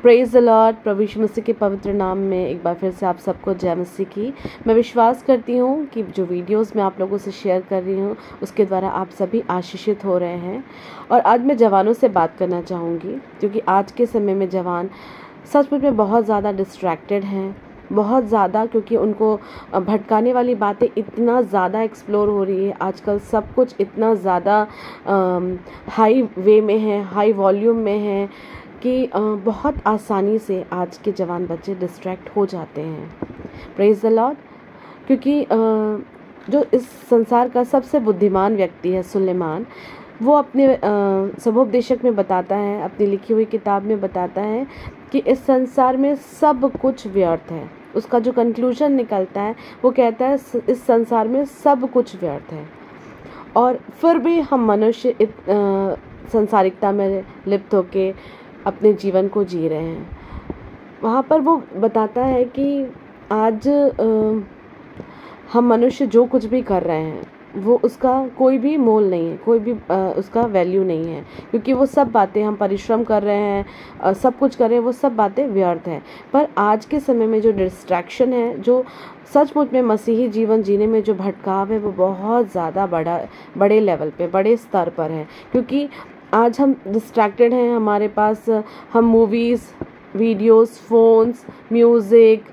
Praise the lord. प्रभु यीशु मसीह के पवित्र नाम में एक बार फिर से आप सबको जय मसीह की। मैं विश्वास करती हूँ कि जो वीडियोस मैं आप लोगों से शेयर कर रही हूँ उसके द्वारा आप सभी आशीषित हो रहे हैं। और आज मैं जवानों से बात करना चाहूँगी, क्योंकि आज के समय में जवान सचमुच में बहुत ज़्यादा डिस्ट्रैक्टेड हैं, बहुत ज़्यादा, क्योंकि उनको भटकाने वाली बातें इतना ज़्यादा एक्सप्लोर हो रही है। आजकल सब कुछ इतना ज़्यादा हाई वे में है, हाई वॉल्यूम में है कि बहुत आसानी से आज के जवान बच्चे डिस्ट्रैक्ट हो जाते हैं। Praise the Lord. क्योंकि जो इस संसार का सबसे बुद्धिमान व्यक्ति है सुलेमान, वो अपने सबोपदेशक में बताता है, अपनी लिखी हुई किताब में बताता है कि इस संसार में सब कुछ व्यर्थ है। उसका जो कंक्लूजन निकलता है वो कहता है इस संसार में सब कुछ व्यर्थ है, और फिर भी हम मनुष्य संसारिकता में लिप्त होके अपने जीवन को जी रहे हैं। वहाँ पर वो बताता है कि आज हम मनुष्य जो कुछ भी कर रहे हैं वो उसका कोई भी मोल नहीं है, कोई भी उसका वैल्यू नहीं है, क्योंकि वो सब बातें हम परिश्रम कर रहे हैं, सब कुछ कर रहे हैं, वो सब बातें व्यर्थ है। पर आज के समय में जो डिस्ट्रैक्शन है, जो सचमुच में मसीही जीवन जीने में जो भटकाव है, वो बहुत ज़्यादा बड़े लेवल पे, बड़े स्तर पर है। क्योंकि आज हम डिस्ट्रैक्टेड हैं, हमारे पास हम मूवीज़, वीडियोस, फ़ोन्स, म्यूज़िक,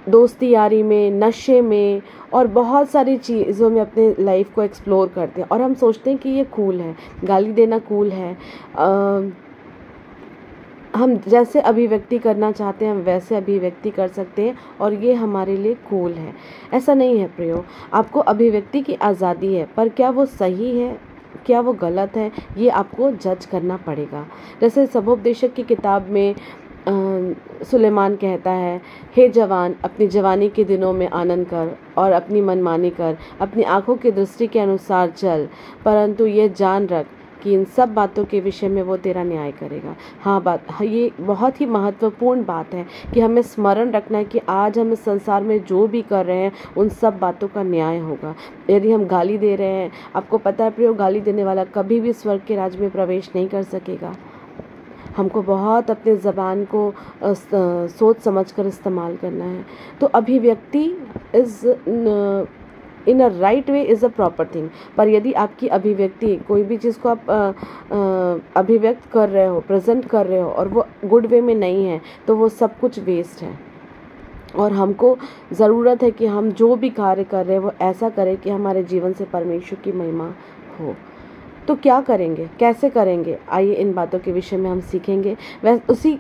दोस्ती यारी में, नशे में और बहुत सारी चीज़ों में अपने लाइफ को एक्सप्लोर करते हैं, और हम सोचते हैं कि ये कूल है, गाली देना कूल है, हम जैसे अभिव्यक्ति करना चाहते हैं हम वैसे अभिव्यक्ति कर सकते हैं, और ये हमारे लिए कूल है। ऐसा नहीं है प्रियो, आपको अभिव्यक्ति की आज़ादी है, पर क्या वो सही है, क्या वो गलत है, ये आपको जज करना पड़ेगा। जैसे सबोपदेशक की किताब में सुलेमान कहता है, हे जवान, अपनी जवानी के दिनों में आनंद कर और अपनी मनमानी कर, अपनी आँखों की दृष्टि के अनुसार चल, परंतु ये जान रख कि इन सब बातों के विषय में वो तेरा न्याय करेगा। ये बहुत ही महत्वपूर्ण बात है कि हमें स्मरण रखना है कि आज हम इस संसार में जो भी कर रहे हैं उन सब बातों का न्याय होगा। यदि हम गाली दे रहे हैं, आपको पता है प्रियो, गाली देने वाला कभी भी स्वर्ग के राज्य में प्रवेश नहीं कर सकेगा। हमको बहुत अपने ज़बान को सोच समझ कर इस्तेमाल करना है। तो अभिव्यक्ति is in a right way is a proper thing. पर यदि आपकी अभिव्यक्ति, कोई भी चीज़ को आप अभिव्यक्त कर रहे हो, प्रेजेंट कर रहे हो, और वो गुड वे में नहीं है, तो वो सब कुछ वेस्ट है। और हमको ज़रूरत है कि हम जो भी कार्य कर रहे हैं वो ऐसा करें कि हमारे जीवन से परमेश्वर की महिमा हो। तो क्या करेंगे, कैसे करेंगे, आइए इन बातों के विषय में हम सीखेंगे। वह उसी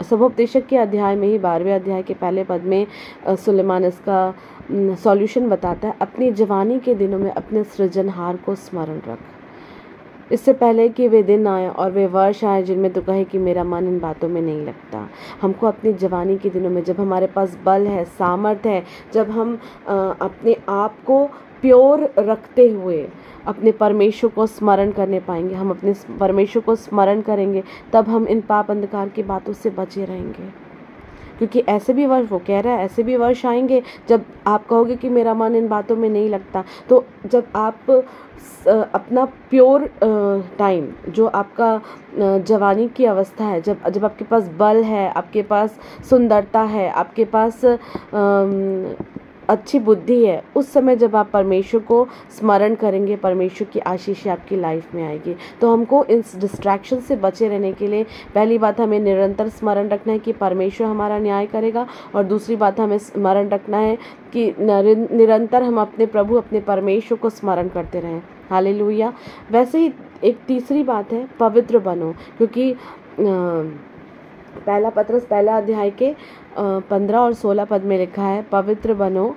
सबोपदेशक के अध्याय में ही 12वें अध्याय के पहले पद में सुलेमान इसका सॉल्यूशन बताता है। अपनी जवानी के दिनों में अपने सृजनहार को स्मरण रख, इससे पहले कि वे दिन आए और वे वर्ष आए जिनमें तू कहे कि मेरा मन इन बातों में नहीं लगता। हमको अपनी जवानी के दिनों में, जब हमारे पास बल है, सामर्थ्य है, जब हम अपने आप को प्योर रखते हुए अपने परमेश्वर को स्मरण करने पाएंगे, हम अपने परमेश्वर को स्मरण करेंगे, तब हम इन पाप अंधकार की बातों से बचे रहेंगे। क्योंकि ऐसे भी वर्ष, वो कह रहा है, ऐसे भी वर्ष आएंगे जब आप कहोगे कि मेरा मन इन बातों में नहीं लगता। तो जब आप अपना प्योर टाइम, जो आपका जवानी की अवस्था है, जब आपके पास बल है, आपके पास सुंदरता है, आपके पास अच्छी बुद्धि है, उस समय जब आप परमेश्वर को स्मरण करेंगे, परमेश्वर की आशीष आपकी लाइफ में आएगी। तो हमको इस डिस्ट्रैक्शन से बचे रहने के लिए पहली बात हमें निरंतर स्मरण रखना है कि परमेश्वर हमारा न्याय करेगा, और दूसरी बात हमें स्मरण रखना है कि निरंतर हम अपने प्रभु, अपने परमेश्वर को स्मरण करते रहें। हालेलुया। वैसे ही एक तीसरी बात है, पवित्र बनो, क्योंकि पहला पत्रस पहला अध्याय के 15 और 16 पद में लिखा है, पवित्र बनो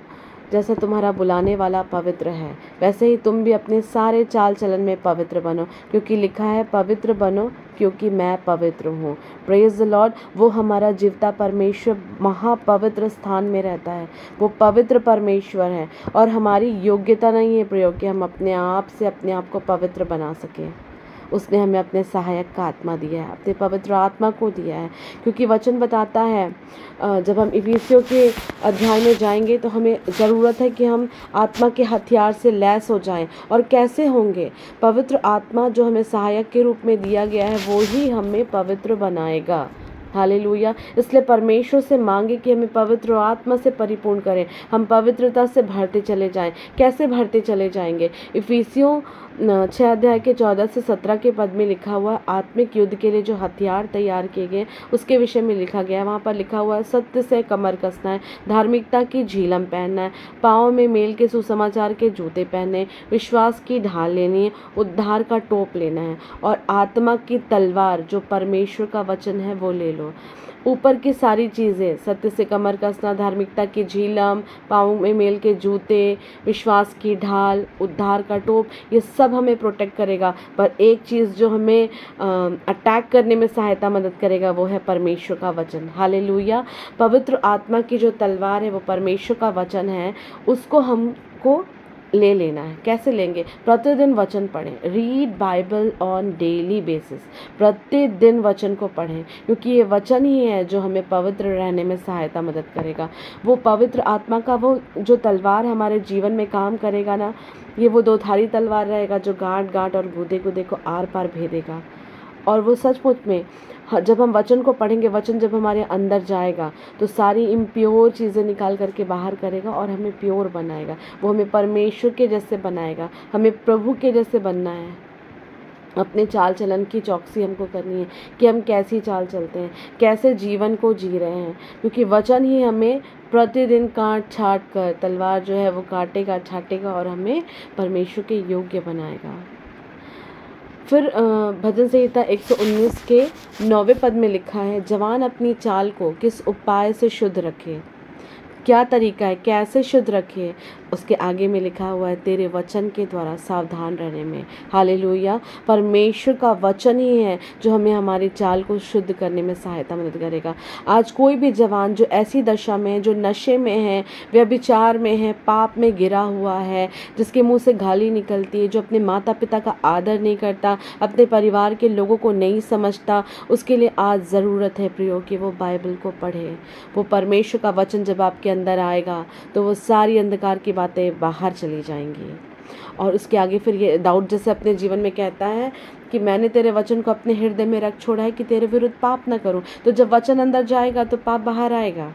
जैसा तुम्हारा बुलाने वाला पवित्र है, वैसे ही तुम भी अपने सारे चाल चलन में पवित्र बनो, क्योंकि लिखा है पवित्र बनो क्योंकि मैं पवित्र हूँ। Praise the Lord. वो हमारा जीवता परमेश्वर महापवित्र स्थान में रहता है, वो पवित्र परमेश्वर है, और हमारी योग्यता नहीं है प्रयोग कि हम अपने आप से अपने आप को पवित्र बना सकें। उसने हमें अपने सहायक का आत्मा दिया है, अपने पवित्र आत्मा को दिया है। क्योंकि वचन बताता है, जब हम इफिसियों के अध्याय में जाएंगे तो हमें ज़रूरत है कि हम आत्मा के हथियार से लैस हो जाएं। और कैसे होंगे? पवित्र आत्मा जो हमें सहायक के रूप में दिया गया है वो ही हमें पवित्र बनाएगा। हालेलुया। इसलिए परमेश्वर से मांगे कि हमें पवित्र आत्मा से परिपूर्ण करें, हम पवित्रता से भरते चले जाएं। कैसे भरते चले जाएंगे? इफिसियों 6 अध्याय के 14 से 17 के पद में लिखा हुआ है, आत्मिक युद्ध के लिए जो हथियार तैयार किए गए उसके विषय में लिखा गया है। वहाँ पर लिखा हुआ है, सत्य से कमर कसना है, धार्मिकता की झिलम पहनना है, पाँव में मेल के सुसमाचार के जूते पहने, विश्वास की ढाल लेनी है, उद्धार का टोप लेना है, और आत्मा की तलवार जो परमेश्वर का वचन है वो ले लो। ऊपर की सारी चीज़ें, सत्य से कमर कसना, धार्मिकता की झिलम, पाँव में मेल के जूते, विश्वास की ढाल, उद्धार का टोप, ये सब हमें प्रोटेक्ट करेगा। पर एक चीज़ जो हमें अटैक करने में सहायता मदद करेगा वो है परमेश्वर का वचन। हालेलुया। पवित्र आत्मा की जो तलवार है वो परमेश्वर का वचन है, उसको हमको ले लेना है। कैसे लेंगे? प्रतिदिन वचन पढ़ें, read Bible on daily basis. प्रतिदिन वचन को पढ़ें, क्योंकि ये वचन ही है जो हमें पवित्र रहने में सहायता मदद करेगा। वो पवित्र आत्मा का वो जो तलवार हमारे जीवन में काम करेगा ना, ये वो 2 धारी तलवार रहेगा जो गांठ गांठ और गूदे गूदे को आर पार भेदेगा। और वो सचमुच में जब हम वचन को पढ़ेंगे, वचन जब हमारे अंदर जाएगा तो सारी इम्प्योर चीज़ें निकाल करके बाहर करेगा और हमें प्योर बनाएगा। वो हमें परमेश्वर के जैसे बनाएगा, हमें प्रभु के जैसे बनना है। अपने चाल चलन की चौकसी हमको करनी है कि हम कैसी चाल चलते हैं, कैसे जीवन को जी रहे हैं, क्योंकि वचन ही हमें प्रतिदिन काट छाट कर, तलवार जो है वो काटेगा छाटेगा और हमें परमेश्वर के योग्य बनाएगा। फिर भजन संहिता 119 के 9वें पद में लिखा है, जवान अपनी चाल को किस उपाय से शुद्ध रखे। क्या तरीका है, कैसे शुद्ध रखे? उसके आगे में लिखा हुआ है, तेरे वचन के द्वारा सावधान रहने में। हालेलुया। परमेश्वर का वचन ही है जो हमें हमारी चाल को शुद्ध करने में सहायता मदद करेगा। आज कोई भी जवान जो ऐसी दशा में है, जो नशे में है, व्यभिचार में है, पाप में गिरा हुआ है, जिसके मुंह से गाली निकलती है, जो अपने माता पिता का आदर नहीं करता, अपने परिवार के लोगों को नहीं समझता, उसके लिए आज ज़रूरत है प्रियो कि वो बाइबल को पढ़े। वो परमेश्वर का वचन जब आपके अंदर आएगा तो वो सारी अंधकार की बातें बाहर चली जाएंगी। और उसके आगे फिर ये दाऊद जैसे अपने जीवन में कहता है कि मैंने तेरे वचन को अपने हृदय में रख छोड़ा है कि तेरे विरुद्ध पाप न करूं। तो जब वचन अंदर जाएगा तो पाप बाहर आएगा,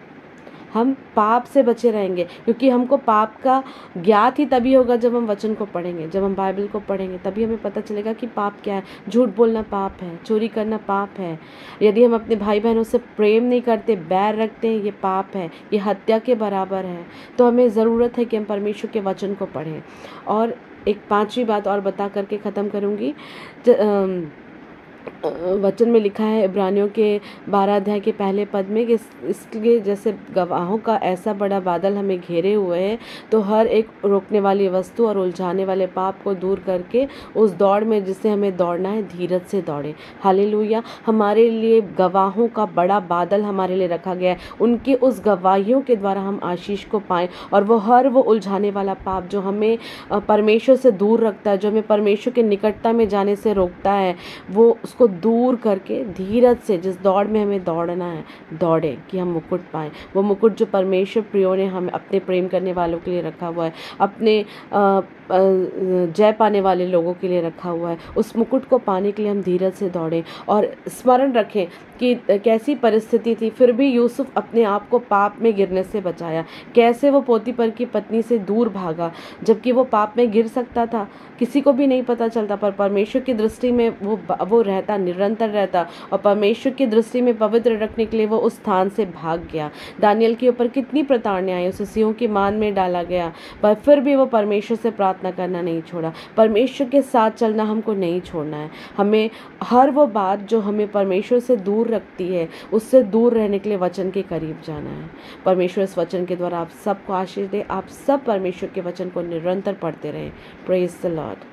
हम पाप से बचे रहेंगे, क्योंकि हमको पाप का ज्ञात ही तभी होगा जब हम वचन को पढ़ेंगे, जब हम बाइबल को पढ़ेंगे, तभी हमें पता चलेगा कि पाप क्या है। झूठ बोलना पाप है, चोरी करना पाप है, यदि हम अपने भाई बहनों से प्रेम नहीं करते, बैर रखते हैं, ये पाप है, ये हत्या के बराबर है। तो हमें ज़रूरत है कि हम परमेश्वर के वचन को पढ़ें। और एक 5वीं बात और बता करके ख़त्म करूँगी। वचन में लिखा है इब्रानियों के 12 अध्याय के पहले पद में कि इसलिए जैसे गवाहों का ऐसा बड़ा बादल हमें घेरे हुए है, तो हर एक रोकने वाली वस्तु और उलझाने वाले पाप को दूर करके उस दौड़ में जिसे हमें दौड़ना है, धीरज से दौड़े। हालेलुया। हमारे लिए गवाहों का बड़ा बादल हमारे लिए रखा गया है, उनकी उस गवाहियों के द्वारा हम आशीष को पाएं, और वो उलझाने वाला पाप जो हमें परमेश्वर से दूर रखता है, जो हमें परमेश्वर के निकटता में जाने से रोकता है, वो उसको दूर करके धीरज से जिस दौड़ में हमें दौड़ना है, दौड़े कि हम मुकुट पाएं। वो मुकुट जो परमेश्वर प्रियो ने हमें अपने प्रेम करने वालों के लिए रखा हुआ है, अपने जय पाने वाले लोगों के लिए रखा हुआ है, उस मुकुट को पाने के लिए हम धीरज से दौड़ें। और स्मरण रखें कि कैसी परिस्थिति थी, फिर भी यूसुफ अपने आप को पाप में गिरने से बचाया। कैसे वो पोतीपर की पत्नी से दूर भागा, जबकि वो पाप में गिर सकता था, किसी को भी नहीं पता चलता, पर परमेश्वर की दृष्टि में वो रहता, निरंतर रहता, और परमेश्वर की दृष्टि में पवित्र रखने के लिए वो उस स्थान से भाग गया। दानियल के ऊपर कितनी प्रताड़ना आई, उसे सिंहों की मान में डाला गया, पर फिर भी वो परमेश्वर से प्रार्थना करना नहीं छोड़ा। परमेश्वर के साथ चलना हमको नहीं छोड़ना है। हमें हर वो बात जो हमें परमेश्वर से दूर रखती है, उससे दूर रहने के लिए वचन के करीब जाना है। परमेश्वर इस वचन के द्वारा आप सबको आशीष दे। आप सब परमेश्वर के वचन को निरंतर पढ़ते रहें। Praise the Lord.